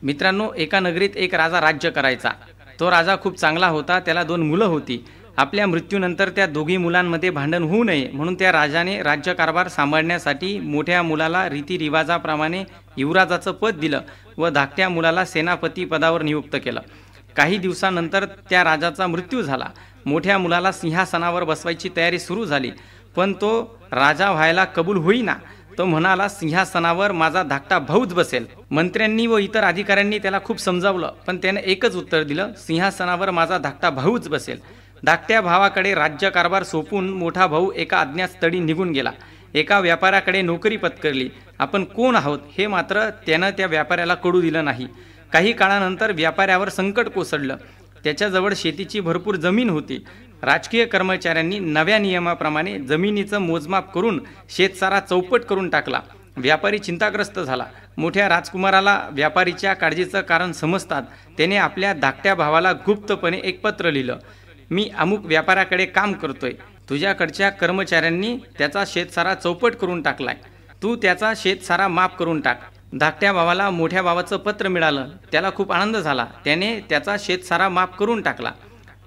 मित्रांनो, एका नगरीत एक राजा राज्य करायचा। तो राजा खूप चांगला होता, त्याला 2 मुलं होती। आपल्या मृत्यूनंतर त्या दोघी मुलांमध्ये भांडण होऊ नये म्हणून त्या राजाने राज्यकारभार सांभाळण्यासाठी मोठ्या मुलाला रीतिरिवाजाप्रमाणे युवराजाचं पद दिलं व धाकट्या मुलाला सेनापती पदावर नियुक्त केलं। काही दिवसानंतर त्या राजाचा मृत्यू झाला। मोठ्या मुलाला सिंहासनावर बसवायची तयारी सुरू झाली, पण तो राजा व्हायला कबूल होईना। तो म्हणाला, सिंहासनावर माझा धाकटा भाऊच बसेल। मंत्र्यांनी व इतर अधिकाऱ्यांनी त्याला खूप समजावलं, पण त्याने एकच उत्तर दिलं, सिंहासनावर माझा धाकटा भाऊच बसेल। धाकट्या भावाकडे राज्यकारभार सोपून मोठा भाऊ एका अज्ञात स्थळी निघून गेला। एका व्यापाऱ्याकडे नोकरी पत्करली। आपण कोण आहोत हे मात्र त्यानं त्या व्यापाऱ्याला कळू दिलं नाही। काही काळानंतर व्यापाऱ्यावर संकट कोसळलं। त्याच्याजवळ शेतीची भरपूर जमीन होती। राजकीय कर्मचाऱ्यांनी नव्या नियमाप्रमाणे जमिनीचं मोजमाप करून शेतसारा चौपट करून टाकला। व्यापारी चिंताग्रस्त झाला। मोठ्या राजकुमाराला व्यापारीच्या काळजीचं कारण समजतात त्याने आपल्या धाकट्या भावाला गुप्तपणे एक पत्र लिहिलं, मी अमुक व्यापाऱ्याकडे काम करतोय। तुझ्याकडच्या कर्मचाऱ्यांनी त्याचा शेतसारा चौपट करून टाकलाय, तू त्याचा शेतसारा माफ करून टाक। धाकट्या भावाला मोठ्या भावाचं पत्र मिळालं। त्याला खूप आनंद झाला। त्याने त्याचा शेतसारा माफ करून टाकला।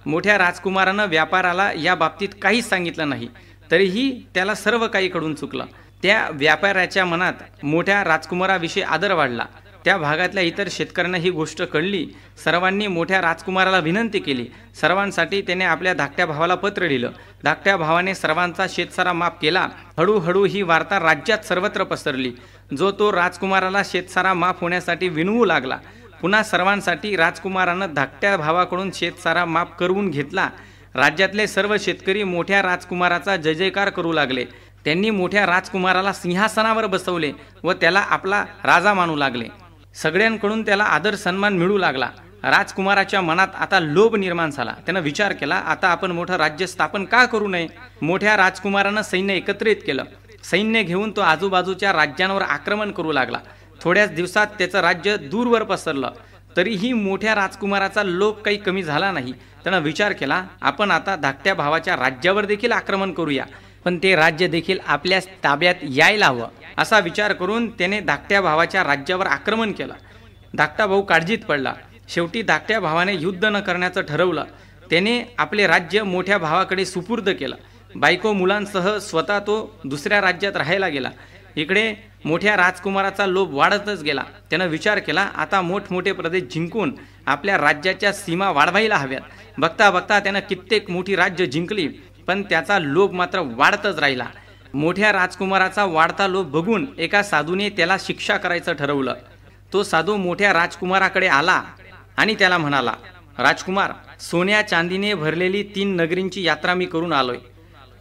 मोठ्या राजकुमारानं व्यापाराला या बाबतीत काहीच सांगितलं नाही, तरीही त्याला सर्व काही कळून चुकलं। त्या व्यापाऱ्याच्या मनात मोठ्या राजकुमाराविषयी आदर वाढला। त्या भागातल्या इतर शेतकऱ्यांना ही गोष्ट कळली। सर्वांनी मोठ्या राजकुमाराला विनंती केली। सर्वांसाठी त्याने आपल्या धाकट्या भावाला पत्र लिहिलं। धाकट्या भावाने सर्वांचा शेतसारा माफ केला। हळूहळू ही वार्ता राज्यात सर्वत्र पसरली। जो तो राजकुमाराला शेतसारा माफ होण्यासाठी विनवू लागला। पुन्हा सर्वांसाठी राजकुमारानं धाकट्या भावाकडून शेतसारा माफ करून घेतला। राज्यातले सर्व शेतकरी मोठ्या राजकुमाराचा जय जयकार करू लागले। त्यांनी मोठ्या राजकुमाराला सिंहासनावर बसवले व त्याला आपला राजा मानू लागले। सगळ्यांकडून त्याला आदर सन्मान मिळू लागला। राजकुमाराच्या मनात आता लोभ निर्माण झाला। त्यानं विचार केला, आता आपण मोठं राज्य स्थापन का करू नये। मोठ्या राजकुमारानं सैन्य एकत्रित केलं। सैन्य घेऊन तो आजूबाजूच्या राज्यांवर आक्रमण करू लागला। थोड्याच दिवसात त्याचं राज्य दूरवर पसरलं। तरीही मोठ्या राजकुमाराचा लोभ काही कमी झाला नाही। त्यानं विचार केला, आपण आता धाकट्या भावाच्या राज्यावर देखील आक्रमण करूया, पण ते राज्य देखील आपल्या ताब्यात यायला हवं। असा विचार करून त्याने धाकट्या भावाच्या राज्यावर आक्रमण केलं। धाकटा भाऊ काळजीत पडला। शेवटी धाकट्या भावाने युद्ध न करण्याचं ठरवलं। त्याने आपले राज्य मोठ्या भावाकडे सुपूर्द केलं। बायको मुलांसह स्वतः तो दुसऱ्या राज्यात राहायला गेला। इकडे मोठ्या राजकुमाराचा लोभ वाढतच गेला। त्यानं विचार केला, आता मोठमोठे प्रदेश जिंकून आपल्या राज्याच्या सीमा वाढवायला हव्यात। बघता बघता त्यानं कित्येक मोठी राज्य जिंकली, पण त्याचा लोभ मात्र वाढतच राहिला। मोठ्या राजकुमाराचा वाढता लोभ बघून एका साधूने त्याला शिक्षा करायचं ठरवलं। तो साधू मोठ्या राजकुमाराकडे आला आणि त्याला म्हणाला, राजकुमार, सोन्या चांदीने भरलेली 3 नगरींची यात्रा मी करून आलोय।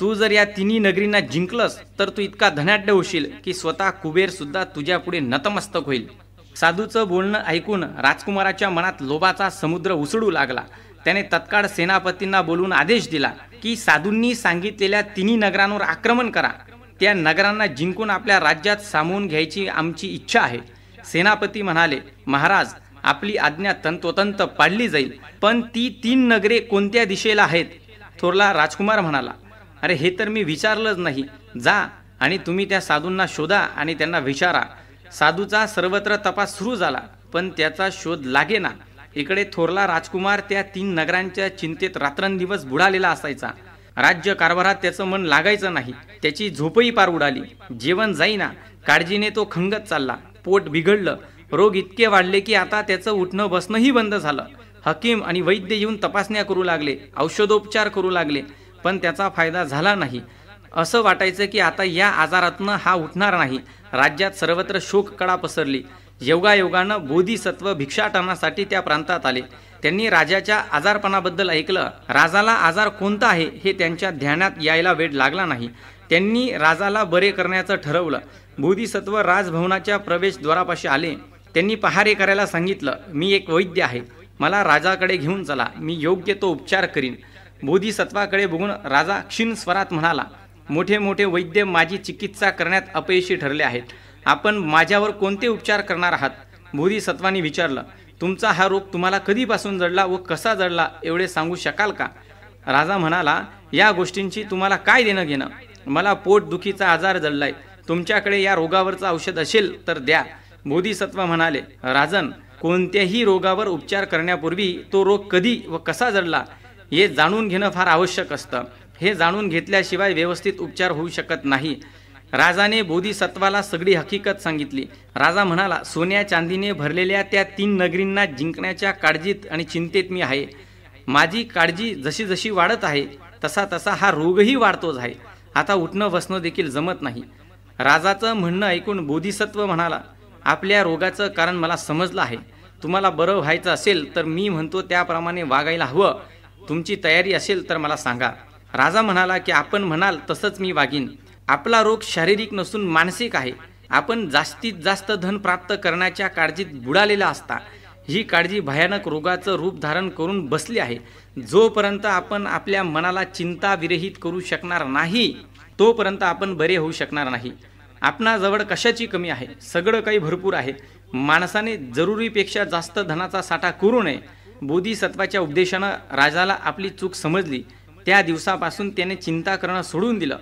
तू जर या 3 नगरींना जिंकलंस तर तू इतका धनाढ्य होशील की स्वतः कुबेर सुद्धा तुझ्या पुढे नतमस्तक होईल। साधूचं बोलणं ऐकून राजकुमाराच्या मनात लोभाचा समुद्र उसळू लागला। त्याने तत्काळ सेनापतींना बोलून आदेश दिला की साधूंनी सांगितलेल्या 3 नगरांवर आक्रमण करा। त्या नगरांना जिंकून आपल्या राज्यात सामावून घ्यायची आमची इच्छा आहे। सेनापती म्हणाले, महाराज, आपली आज्ञा तंतोतंत पाळली जाईल, पण ती 3 नगरे कोणत्या दिशेला आहेत? थोरला राजकुमार म्हणाला, अरे हे तर मी विचारलंच नाही। जा आणि तुम्ही त्या साधूंना शोधा आणि त्यांना विचारा। साधूचा सर्वत्र तपास सुरू झाला, पण त्याचा शोध लागेना। इकडे थोरला राजकुमार त्या 3 नगरांच्या चिंतेत रात्रंदिवस बुडालेला असायचा। राज्य कारभारात त्याचं मन लागायचं नाही। त्याची झोपही पार उडाली। जेवण जाईना। काळजीने तो खंगत चालला। पोट बिघडलं। रोग इतके वाढले की आता त्याचं उठणं बसणंही बंद झालं। हकीम आणि वैद्य येऊन तपासण्या करू लागले, औषधोपचार करू लागले, पण त्याचा फायदा झाला नाही। असं वाटायचं की आता या आजारातनं हा उठणार नाही। राज्यात सर्वत्र शोककळा पसरली। योगायोगानं बोधिसत्व भिक्षाटनासाठी त्या प्रांतात आले। त्यांनी राजाच्या आजारपणाबद्दल ऐकलं। राजाला आजार कोणता आहे हे त्यांच्या ध्यानात यायला वेळ लागला नाही। त्यांनी राजाला बरे करण्याचं ठरवलं। बोधिसत्व राजभवनाच्या प्रवेशद्वारापाशी आले। त्यांनी पहारे करायला सांगितलं, मी एक वैद्य आहे, मला राजाकडे घेऊन चला, मी योग्य तो उपचार करीन। बोधिसत्वाकडे बघून राजा क्षीण स्वरात म्हणाला, मोठे मोठे वैद्य माझी चिकित्सा करण्यात अपयशी ठरले आहेत। आपण माझ्यावर कोणते उपचार करणार आहात? बोधिसत्वाने विचारलं, तुमचा हा रोग तुम्हाला कधीपासून जडला व कसा जडला एवढे सांगू शकाल का? राजा म्हणाला, या गोष्टींची तुम्हाला काय देणं घेणं? मला पोटदुखीचा आजार जडलाय। तुमच्याकडे या रोगावरचं औषध असेल तर द्या। बोधिसत्व म्हणाले, राजन, कोणत्याही रोगावर उपचार करण्यापूर्वी तो रोग कधी व कसा जडला हे जाणून घेणं फार आवश्यक असतं. हे जाणून घेतल्याशिवाय व्यवस्थित उपचार होऊ शकत नाही. राजाने बोधिसत्वाला सगळी हकीकत सांगितली. राजा म्हणाला, सोन्या चांदीने भरलेल्या त्या 3 नगरींना जिंकण्याच्या काळजीत आणि चिंतेत मी आहे. माझी काळजी जशी जशी वाढत आहे तसा तसा हा रोगही वाढतोच आहे. आता उठणं बसणं देखील जमत नाही. राजाचं म्हणणं ऐकून बोधिसत्व म्हणाला, आपल्या रोगाचं कारण मला समजलं आहे. तुम्हाला बरं व्हायचं असेल तर मी म्हणतो त्याप्रमाणे वागायला हवं. तुमची तयारी असेल तर मला सांगा. राजा म्हणाला की आपण म्हणाल तसंच मी वागीन. आपला रोग शारीरिक नसून मानसिक आहे. आपण जास्तीत जास्त धन प्राप्त करण्याच्या काळजीत बुडालेला असता. ही काळजी भयानक रोगाचं रूप धारण करून बसली आहे. जोपर्यंत आपण आपल्या मनाला चिंता विरहित करू शकणार नाही तोपर्यंत आपण बरे होऊ शकणार नाही. आपणाजवळ कशाची कमी आहे? सगळं काही भरपूर आहे. माणसाने जरुरीपेक्षा जास्त धनाचा साठा करू नये. बोधिसत्वाच्या उपदेशानं राजाला आपली चूक समजली. त्या दिवसापासून त्याने चिंता करणं सोडून दिलं.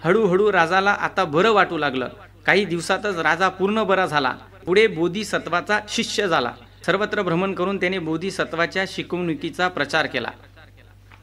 हळूहळू राजाला आता बरं वाटू लागलं. काही दिवसातच राजा पूर्ण बरा झाला. पुढे बोधिसत्वाचा शिष्य झाला. सर्वत्र भ्रमण करून त्याने बोधिसत्वाच्या शिकवणुकीचा प्रचार केला.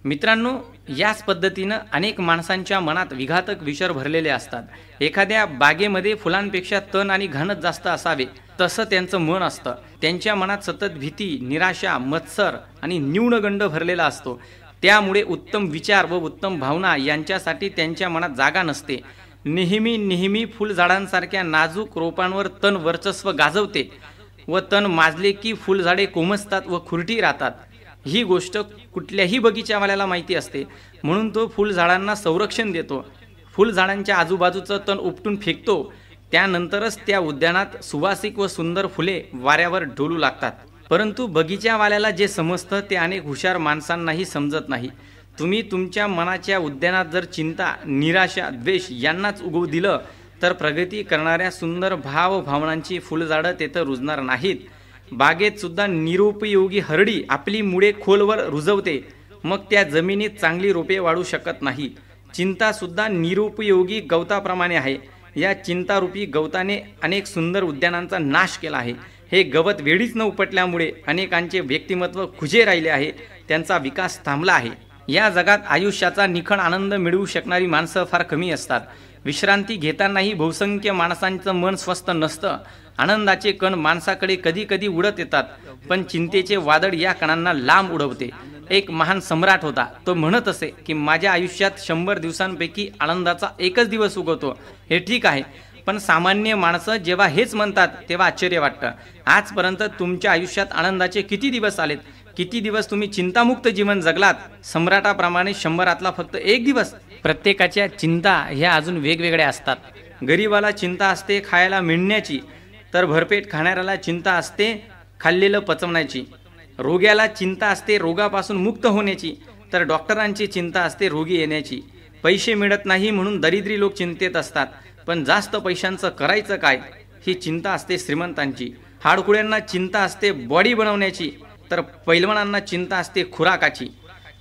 मित्रांनो, याच पद्धतीनं अनेक माणसांच्या मनात विघातक विचार भरलेले असतात. एखाद्या बागेमध्ये फुलांपेक्षा तण आणि घनच जास्त असावे तसं त्यांचं मन असतं. त्यांच्या मनात सतत भीती, निराशा, मत्सर आणि न्यूनगंड भरलेला असतो. त्यामुळे उत्तम विचार व उत्तम भावना यांच्यासाठी त्यांच्या मनात जागा नसते. नेहमी फुलझाडांसारख्या नाजूक रोपांवर तण वर्चस्व गाजवते व तण माजले की फुलझाडे कोमसतात व खुरटी राहतात. ही गोष्ट कुठल्याही बगीचावाल्याला माहिती असते. म्हणून तो फुलझाडांना संरक्षण देतो. फुलझाडांच्या आजूबाजूचं तण उपटून फेकतो. त्यानंतरच त्या उद्यानात सुवासिक व सुंदर फुले वाऱ्यावर डोलू लागतात. परंतु बगीचावाल्याला जे समजतं ते अनेक हुशार माणसांनाही समजत नाही. तुम्ही तुमच्या मनाच्या उद्यानात जर चिंता, निराशा, द्वेष यांनाच उगवू दिलं तर प्रगती करणाऱ्या सुंदर भावनांची फुलझाडं तेथं रुजणार नाहीत. बागेत सुद्धा निरुपयोगी हरडी आपली मुळे खोलवर रुजवते. मग त्या जमिनीत चांगली रोपे वाढू शकत नाही. चिंता सुद्धा निरुपयोगी गवताप्रमाणे आहे. या चिंतारूपी गवताने अनेक सुंदर उद्यानांचा नाश केला आहे. हे गवत वेळीच न उपटल्यामुळे अनेकांचे व्यक्तिमत्व खुजे राहिले आहे. त्यांचा विकास थांबला आहे. या जगात आयुष्याचा निखळ आनंद मिळवू शकणारी माणसं फार कमी असतात. विश्रांती घेतानाही बहुसंख्य माणसांचं मन स्वस्थ नसतं. आनंदाचे कण माणसाकडे कधी कधी उडत येतात, पण चिंतेचे वादळ या कणांना लांब उडवते. एक महान सम्राट होता. तो म्हणत असे की माझ्या आयुष्यात 100 दिवसांपैकी आनंदाचा एकच दिवस उगवतो. हे ठीक आहे, पण सामान्य माणसं जेव्हा हेच म्हणतात तेव्हा आश्चर्य वाटतं. आजपर्यंत तुमच्या आयुष्यात आनंदाचे किती दिवस आलेत? किती दिवस तुम्ही चिंतामुक्त जीवन जगलात? सम्राटाप्रमाणे 100रातला फक्त एक दिवस. प्रत्येकाच्या चिंता ह्या अजून वेगवेगळ्या असतात. गरीबाला चिंता असते खायला मिळण्याची, तर भरपेट खाणाऱ्याला चिंता असते खाल्लेलं पचवण्याची. रोग्याला चिंता असते रोगापासून मुक्त होण्याची, तर डॉक्टरांची चिंता असते रोगी येण्याची. पैसे मिळत नाही म्हणून दरिद्री लोक चिंतेत असतात, पण जास्त पैशांचं करायचं काय ही चिंता असते श्रीमंतांची. हाडकुळ्यांना चिंता असते बॉडी बनवण्याची, तर पैलवानांना चिंता असते खुराकाची.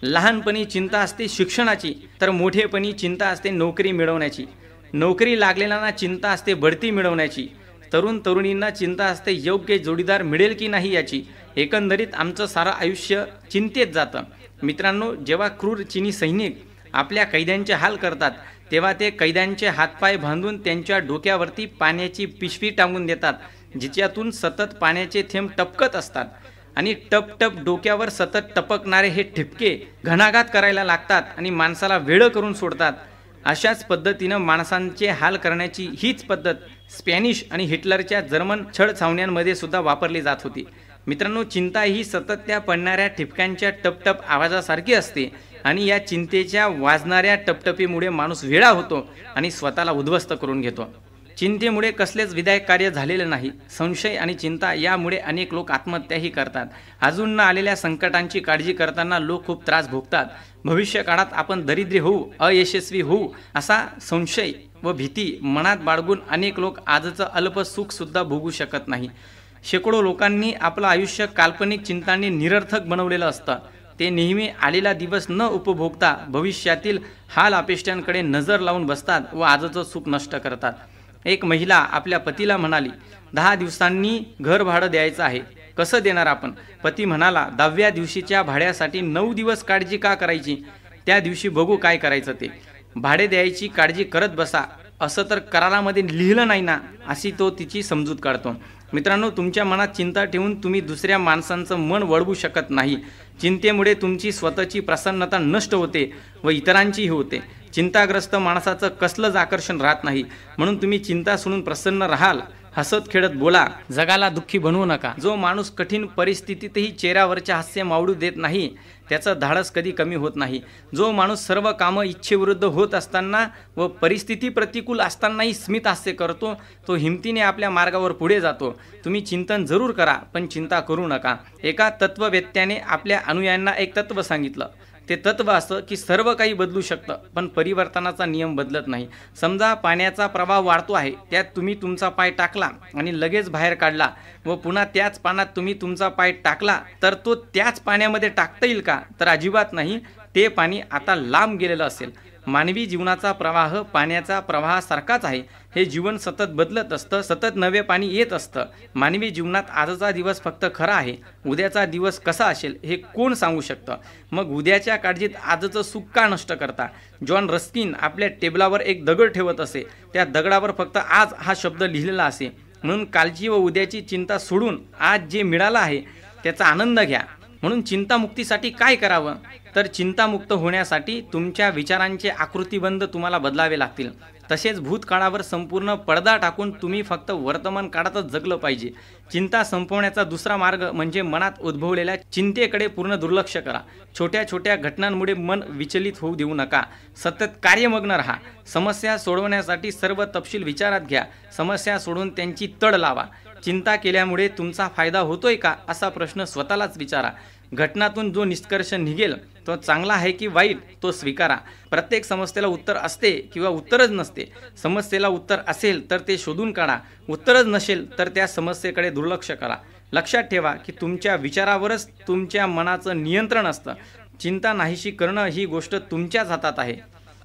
लहानपणी चिंता असते शिक्षणाची, तर मोठेपणी चिंता असते नोकरी मिळवण्याची. नोकरी लागलेल्यांना चिंता असते बढती मिळवण्याची. तरुण तरुणींना चिंता असते योग्य जोडीदार मिळेल की नाही याची. एकंदरीत आमचं सारं आयुष्य चिंतेत जातं. मित्रांनो, जेव्हा क्रूर चीनी सैनिक आपल्या कैद्यांचे हाल करतात तेव्हा ते कैद्यांचे हातपाय बांधून त्यांच्या डोक्यावरती पाण्याची पिशवी टांगून देतात, जिच्यातून सतत पाण्याचे थेंब टपकत असतात. आणि टप टप डोक्यावर सतत टपकणारे हे ठिपके घणाघात करायला लागतात आणि माणसाला वेडं करून सोडतात. अशाच पद्धतीनं माणसांचे हाल करण्याची हीच पद्धत स्पॅनिश आणि हिटलरच्या जर्मन छळछावण्यांमध्ये सुद्धा वापरली जात होती. मित्रांनो, चिंता ही सतत त्या पडणाऱ्या ठिपक्यांच्या टपटप आवाजासारखी असते आणि या चिंतेच्या वाजणाऱ्या टपटपीमुळे माणूस वेडा होतो आणि स्वतःला उद्ध्वस्त करून घेतो. चिंतेमुळे कसलेच विधायक कार्य झालेले नाही. संशय आणि चिंता यामुळे अनेक लोक आत्महत्याही करतात. अजून न आलेल्या संकटांची काळजी करताना लोक खूप त्रास भोगतात. भविष्य काळात आपण दरिद्री होऊ, अयशस्वी होऊ असा संशय व भीती मनात बाळगून अनेक लोक आजचं अल्प सुख सुद्धा भोगू शकत नाही. शेकडो लोकांनी आपलं आयुष्य काल्पनिक चिंतांनी निरर्थक बनवलेलं असतं. ते नेहमी आलेला दिवस न उपभोगता भविष्यातील हाल अपेष्टांकडे नजर लावून बसतात व आजचं सुख नष्ट करतात. एक महिला आपल्या पतीला म्हणाली, 10 दिवसांनी घर भाडं द्यायचं आहे. कसं देणार आपण? पती म्हणाला, 10व्या दिवशीच्या भाड्यासाठी 9 दिवस काळजी का करायची? त्या दिवशी बघू काय करायचं ते. भाडे द्यायची काळजी करत बसा असं तर करारामध्ये लिहिलं नाही ना, अशी तो तिची समजूत काढतो. मित्रांनो, तुमच्या मनात चिंता ठेवून तुम्ही दुसऱ्या माणसांचं मन वळवू शकत नाही. चिंतेमुळे तुमची स्वतःची प्रसन्नता नष्ट होते व इतरांचीही होते. चिंताग्रस्त माणसाचं कसलंच आकर्षण राहत नाही. म्हणून तुम्ही चिंता सोडून प्रसन्न राहाल, हसत खेळत बोला, जगाला दुःखी बनवू नका. जो माणूस कठीण परिस्थितीतही चेहऱ्यावरचे हास्य मावळू देत नाही, त्याचं धाडस कधी कमी होत नाही. जो माणूस सर्व कामं इच्छेविरुद्ध होत असताना व परिस्थिती प्रतिकूल असतानाही स्मित हास्य करतो, तो हिमतीने आपल्या मार्गावर पुढे जातो. तुम्ही चिंतन जरूर करा, पण चिंता करू नका. एका तत्ववेत्याने आपल्या अनुयायांना एक तत्व सांगितलं. ते तत्व असं की सर्व काही बदलू शकतं, पण परिवर्तनाचा नियम बदलत नाही. समजा पाण्याचा प्रवाह वाढतो आहे, त्यात तुम्ही तुमचा पाय टाकला आणि लगेच बाहेर काढला व पुन्हा त्याच पाण्यात तुम्ही तुमचा पाय टाकला, तर तो त्याच पाण्यामध्ये टाकता येईल का? तर अजिबात नाही. ते पाणी आता लांब गेलेलं असेल. मानवी जीवनाचा प्रवाह पाण्याचा प्रवाहासारखाच आहे. हे जीवन सतत बदलत असतं, सतत नवे पाणी येत असतं. मानवी जीवनात आजचा दिवस फक्त खरा आहे. उद्याचा दिवस कसा असेल हे कोण सांगू शकतं? मग उद्याच्या काळजीत आजचं सुख का नष्ट करता? जॉन रस्किन आपल्या टेबलावर एक दगड ठेवत असे. त्या दगडावर फक्त आज हा शब्द लिहिलेला असे. म्हणून कालची व उद्याची चिंता सोडून आज जे मिळालं आहे त्याचा आनंद घ्या. म्हणून चिंतामुक्तीसाठी काय करावं? तर चिंतामुक्त होण्यासाठी तुमच्या विचारांचे आकृतिबंध तुम्हाला बदलावे लागतील. तसेच भूतकाळावर संपूर्ण पडदा टाकून तुम्ही फक्त वर्तमान काळातच जगलं पाहिजे. चिंता संपवण्याचा दुसरा मार्ग म्हणजे मनात उद्भवलेल्या चिंतेकडे पूर्ण दुर्लक्ष करा. छोट्या छोट्या घटनांमुळे मन विचलित होऊ देऊ नका. सतत कार्यमग्न राहा. समस्या सोडवण्यासाठी सर्व तपशील विचारात घ्या. समस्या सोडून त्यांची तड लावा. चिंता केल्यामुळे तुमचा फायदा होतोय का, असा प्रश्न स्वतःलाच विचारा. घटनातून जो निष्कर्ष निघेल तो चांगला आहे की वाईट, तो स्वीकारा. प्रत्येक समस्येला उत्तर असते किंवा उत्तरच नसते. समस्येला उत्तर असेल तर ते शोधून काढा. उत्तरच नसेल तर त्या समस्येकडे दुर्लक्ष करा. लक्षात ठेवा की तुमच्या विचारावरच तुमच्या मनाचं नियंत्रण असतं. चिंता नाहीशी करणं ही गोष्ट तुमच्याच हातात आहे.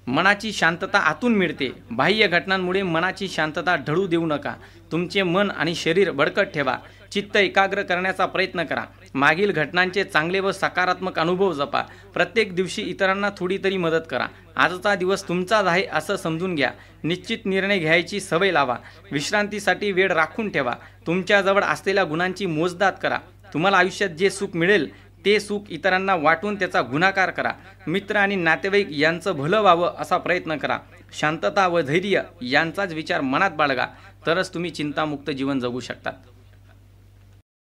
मनाची शांतता आतून मिळते. बाह्य घटनांमुळे मनाची शांतता ढळू देऊ नका. तुमचे मन आणि शरीर बळकट ठेवा. चित्त एकाग्र करण्याचा प्रयत्न करा. मागील घटनांचे चांगले व सकारात्मक अनुभव जपा. प्रत्येक दिवशी इतरांना थोडी तरी मदत करा. आजचा दिवस तुमचाच आहे असं समजून घ्या. निश्चित निर्णय घ्यायची सवय लावा. विश्रांतीसाठी वेळ राखून ठेवा. तुमच्याजवळ असलेल्या गुणांची मोजदाद करा. तुम्हाला आयुष्यात जे सुख मिळेल ते सुख इतरांना वाटून त्याचा गुणाकार करा. मित्र आणि नातेवाईक यांचं भलं व्हावं असा प्रयत्न करा. शांतता व धैर्य यांचाच विचार मनात बाळगा. तरच तुम्ही चिंतामुक्त जीवन जगू शकता.